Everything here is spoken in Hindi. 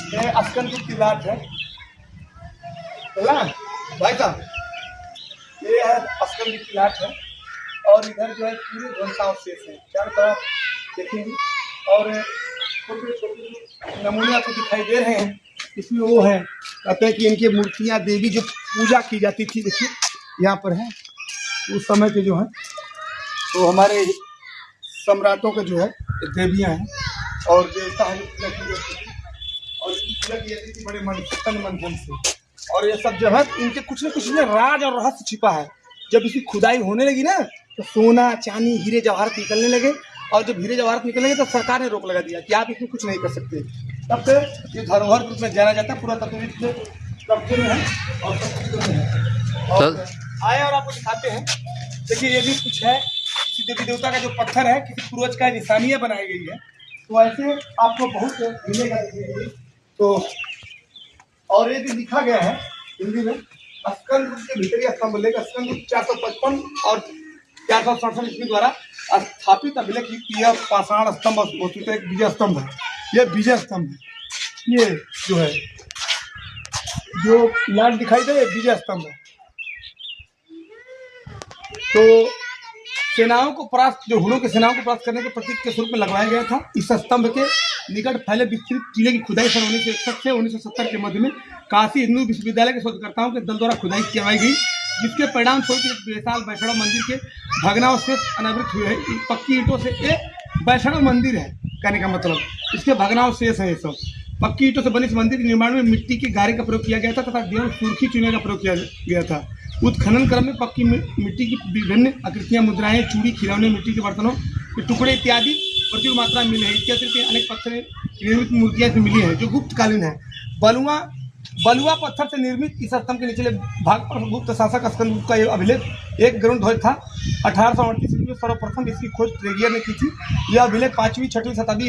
ये अस्कनपुर की लाट है बोला भाई साहब। ये है अस्कनपुर की लाट है और इधर जो है पूरे ध्वंसावशेष है चारों तरफ देखेंगे और छोटे छोटे नमूने आपको दिखाई दे रहे हैं। इसमें वो है कहते हैं कि इनकी मूर्तियाँ देवी जो पूजा की जाती थी, देखिए यहाँ पर है उस समय के जो है तो हमारे सम्राटों के जो है देवियाँ हैं और देवता है जो पूजा की जाती थी और इनकी पूजा की जाती थी बड़े मन मंथन से। और ये सब जो है इनके कुछ न कुछ में राज और रहस्य छिपा है। जब इसकी खुदाई होने लगी ना तो सोना चांदी हीरे जवाहरात निकलने लगे और जब हीरे जवाहरात निकलने लगे तो सरकार ने रोक लगा दिया कि आप इसमें कुछ नहीं कर सकते। तब से ये धरोहर के रूप में जाना जाता है, पूरा तत्व कब्जे में है और और आए और आपको दिखाते हैं। देखिए ये भी कुछ है, किसी देवी देवता का जो पत्थर है किसी पूर्वज का निशानियाँ बनाई गई है, तो ऐसे आपको बहुत मिलेगा देखने के लिए। तो और ये भी लिखा गया है हिंदी में, अस्कंद के भीतरी स्तंभ लेकर अस्कंद 455 और 467 ईस्वी द्वारा स्थापित अभिलेख यह पाषाण स्तंभ वस्तुतः एक विजय स्तंभ है। ये विजय स्तंभ है, ये जो है जो लाट दिखाई दे विजय स्तंभ है। तो सेनाओं को परास्त जो हुणों के सेनाओं को परास्त करने के प्रतीक के स्वरूप में लगवाया गया था। इस स्तंभ के निकट फैले विस्तृत किले की खुदाई सन 1961 से 1970 के मध्य में काशी हिंदू विश्वविद्यालय के शोधकर्ताओं के दल द्वारा खुदाई करवाई गई, जिसके परिणाम स्वरूप एक विशाल वैष्णव मंदिर के भग्नावशेष अनावृत हुए हैं। पक्की ईंटों से एक वैष्णव मंदिर है, कहने का मतलब इसके भग्नावशेष है। ये सब पक्की ईंटों से बने इस मंदिर के निर्माण में मिट्टी के गारे का प्रयोग किया गया था तथा गेहूं सुर्खी चूने का प्रयोग किया गया था। उत्खनन क्रम में पक्की मिट्टी की विभिन्न आकृतियां, मुद्राएं, चूड़ी, खिलौने, मिट्टी के बर्तनों के टुकड़े इत्यादि प्रचुर मात्रा में मिले हैं। इसके अतिरिक्त अनेक पत्थर निर्मित मूर्तियां भी मिली हैं जो गुप्तकालीन है। बलुआ पत्थर से निर्मित इस स्तंभ के निचले भाग पर गुप्त शासक अस्कंदगुप्त का अभिलेख एक गरुड़ ध्वज था। 1838 में सर्वप्रथम इसकी खोज ट्रेगियर ने की थी। यह अभिलेख 5वीं 6वीं शताब्दी